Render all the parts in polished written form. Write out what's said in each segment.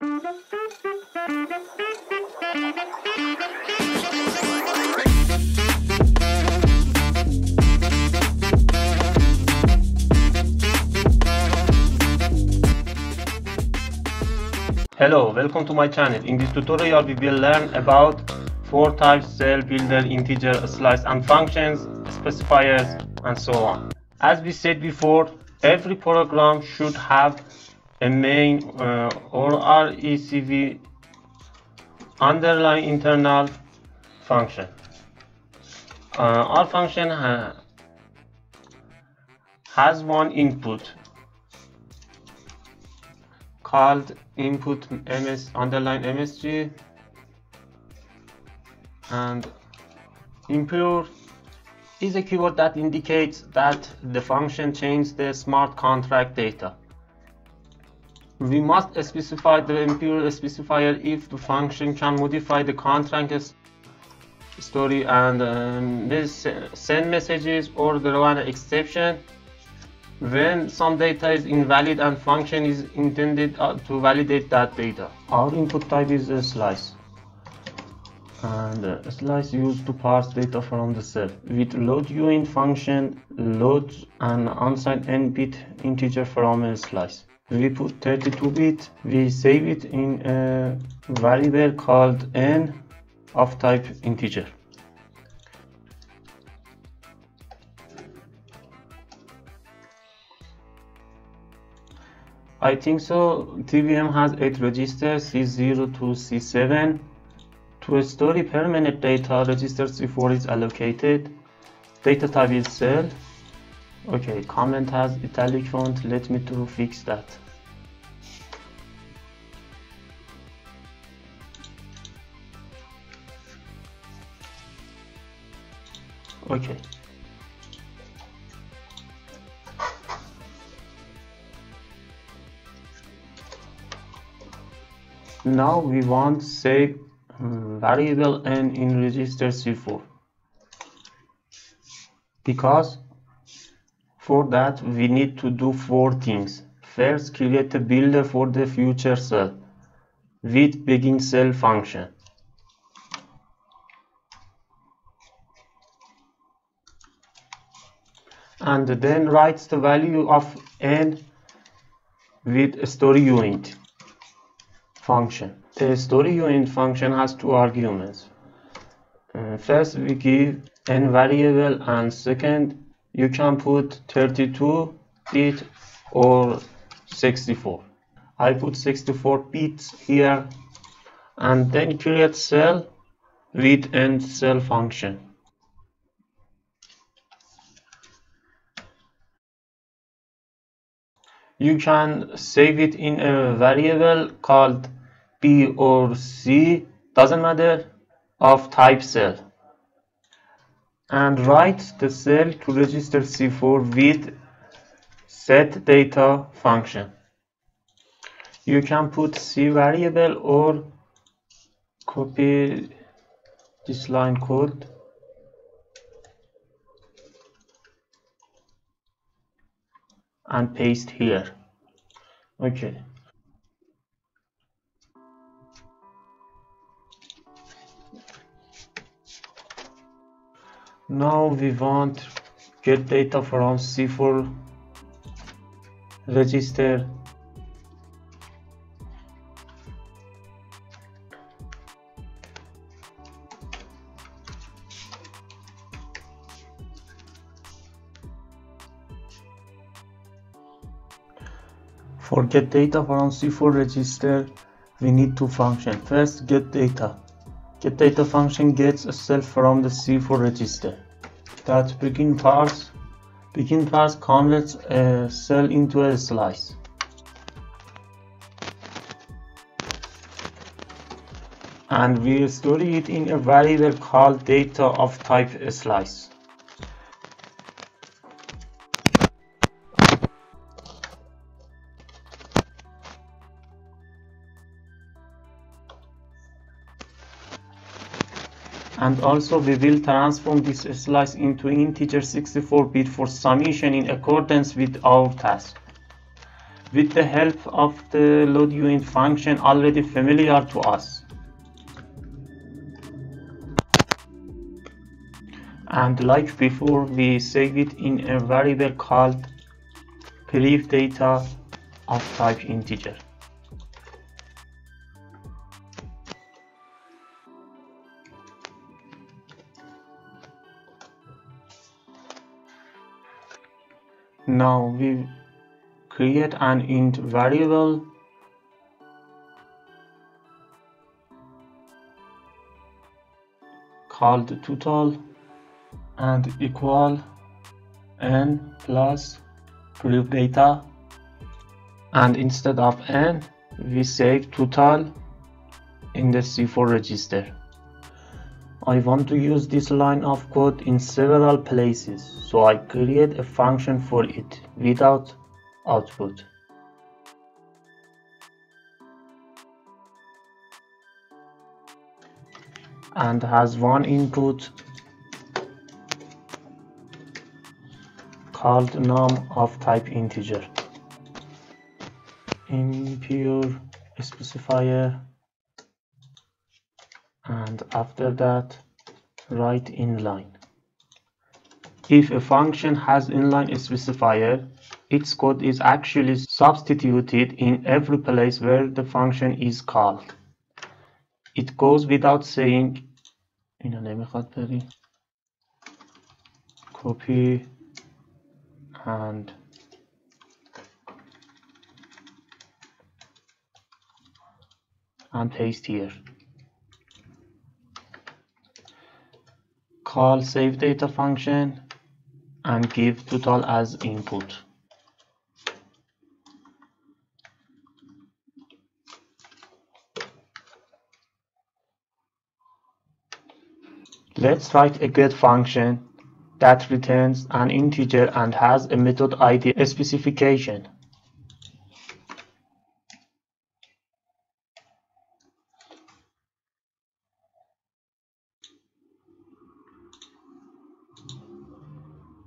Hello, welcome to my channel. In this tutorial we will learn about 4 types: cell, builder, integer, slice and functions, specifiers, and so on. As we said before, every program should have a main or RECV underlying internal function. Our function has one input called input underline MSG, and impure is a keyword that indicates that the function changes the smart contract data. We must specify the impure specifier if the function can modify the contract story and this send messages or throw an exception when some data is invalid and function is intended to validate that data. Our input type is a slice, and a slice used to parse data from the cell. With load_uint function loads an unsigned n-bit integer from a slice. We put 32-bit, we save it in a variable called n of type integer. I think so. TVM has 8 registers, C0 to C7. To store permanent data, register C4 is allocated. Data type is cell. Okay, comment has italic font. Let me to fix that. Okay. Now we want save variable n in register C4, because for that we need to do 4 things. First, create a builder for the future cell with begin cell function. And then writes the value of n with a story_uint function. The story_uint function has 2 arguments. First we give n variable, and second you can put 32-bit or 64. I put 64 bits here, and then create cell with end cell function. You can save it in a variable called B or C, doesn't matter, of type cell, and write the cell to register C4 with set data function. You can put C variable or copy this line code and paste here. Okay. Now we want get data from C4 register. For get data from C4 register, we need 2 functions. First, get data. Get data function gets a cell from the C4 register. That begin parse converts a cell into a slice. And we store it in a variable called data of type slice. And also we will transform this slice into integer 64-bit for summation in accordance with our task. with the help of the loadUint function already familiar to us. And like before, we save it in a variable called pref data of type integer. Now we create an int variable called total and equal n plus pref data, and instead of n we save total in the C4 register. I want to use this line of code in several places, so I create a function for it without output. And has one input called num of type integer, impure specifier, and after that write inline. If a function has inline specifier, its code is actually substituted in every place where the function is called. It goes without saying اینو نمیخواد بری copy and paste here. Call save data function and give total as input. Let's write a get function that returns an integer and has a method ID specification.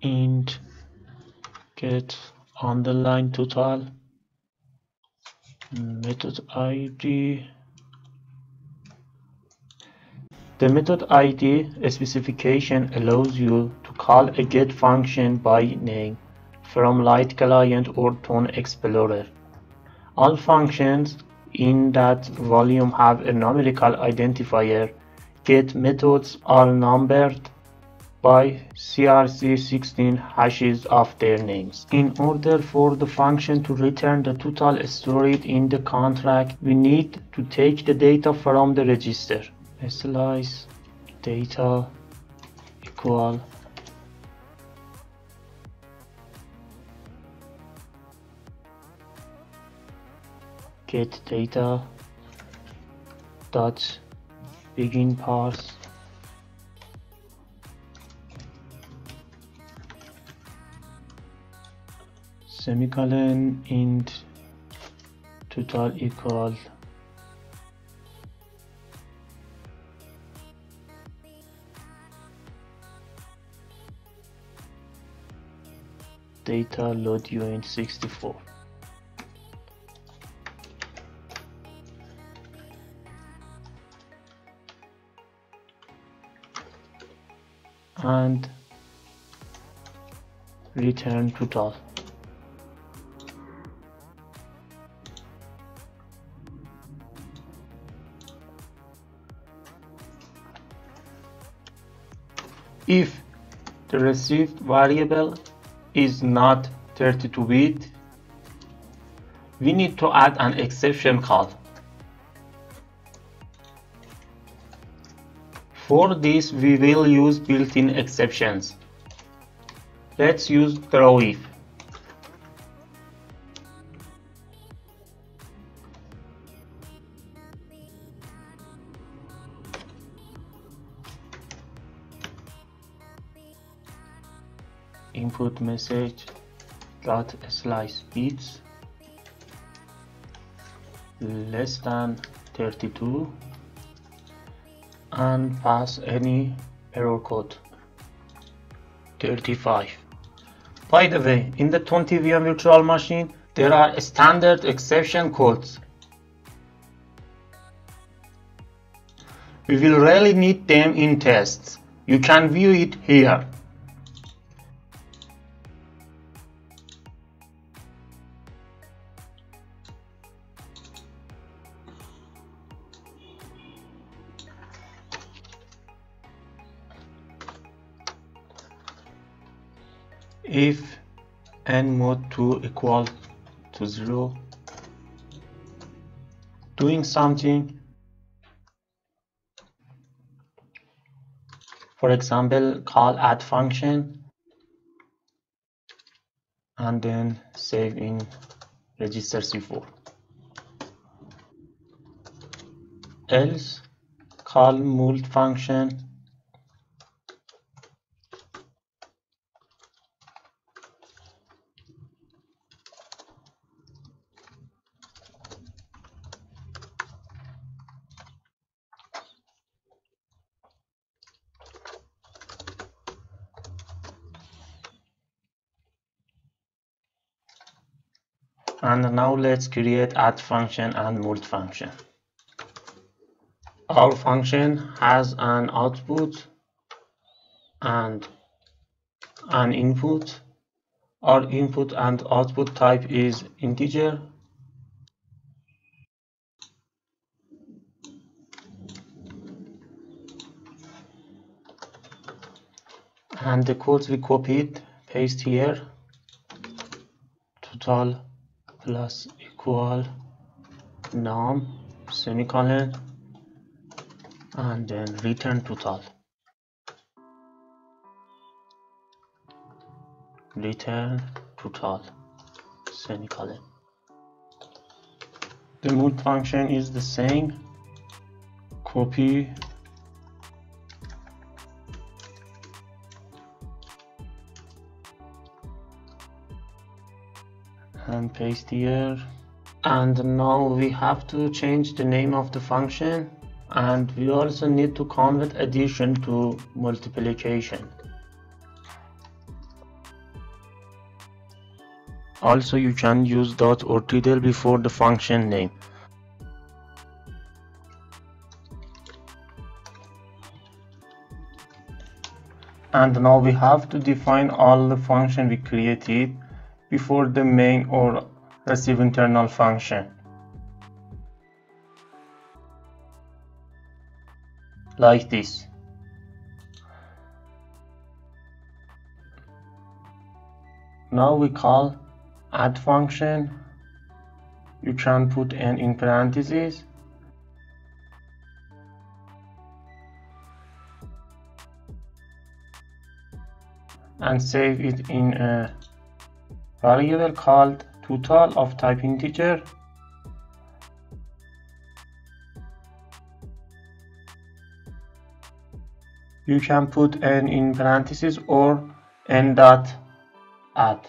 Int get underline total method ID. The method ID specification allows you to call a get function by name from Light Client or Tone Explorer. All functions in that volume have a numerical identifier. Get methods are numbered by CRC16 hashes of their names. In order for the function to return the total stored in the contract, we need to take the data from the register. Slice data equal get data dot begin parse semicolon int total equal data loadUint 64. And return total. If the received variable is not 32-bit, we need to add an exception call. For this, we will use built-in exceptions. Let's use throwIf. Input message dot slice bits less than 32 and pass any error code 35. By the way, in the Tone TVM virtual machine There are standard exception codes. We will rarely need them in tests. You can view it here. If n mod 2 equal to 0, doing something, for example, call add function and then save in register C4. Else, call mult function and now let's create add function and mult function. Our function has an output and an input. Our input and output type is integer. And the codes we copied, paste here. Total plus equal num semicolon and then return total. Return total semicolon. The mult function is the same. Copy and paste here. And now we have to change the name of the function, and we also need to convert addition to multiplication. Also, you can use dot or title before the function name. And now we have to define all the function we created before the main or receive internal function. Like this. Now we call add function. You can put n in parentheses. And save it in a variable called total of type integer. You can put n in parentheses or n dot add.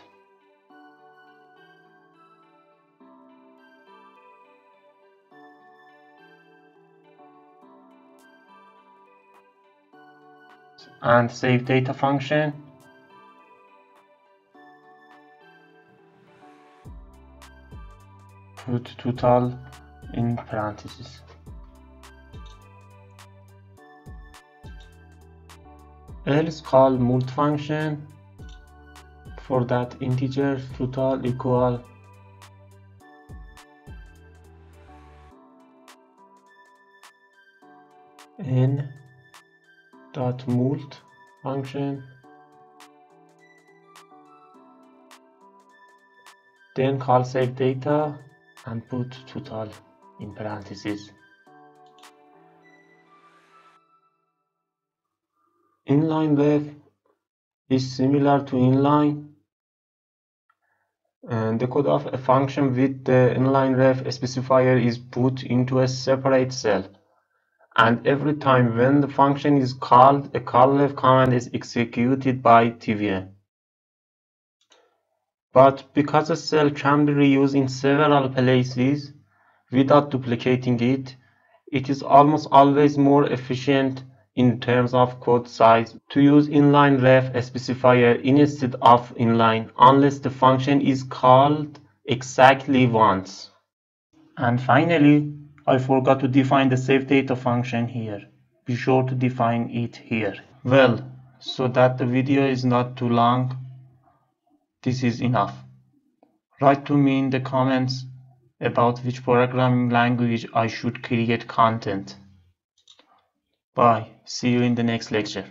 And save data function. Put total in parentheses. Else call mult function. For that integer total equal n dot mult function. Then call save data and put total in parentheses. Inline ref is similar to inline, and the code of a function with the inline ref specifier is put into a separate cell, and every time when the function is called, a callref command is executed by tvn. But because a cell can be reused in several places without duplicating it, it is almost always more efficient in terms of code size to use inline ref specifier instead of inline, unless the function is called exactly once. And finally, I forgot to define the SaveData function here. Be sure to define it here. Well, so that the video is not too long, this is enough. Write to me in the comments about which programming language I should create content. Bye. See you in the next lecture.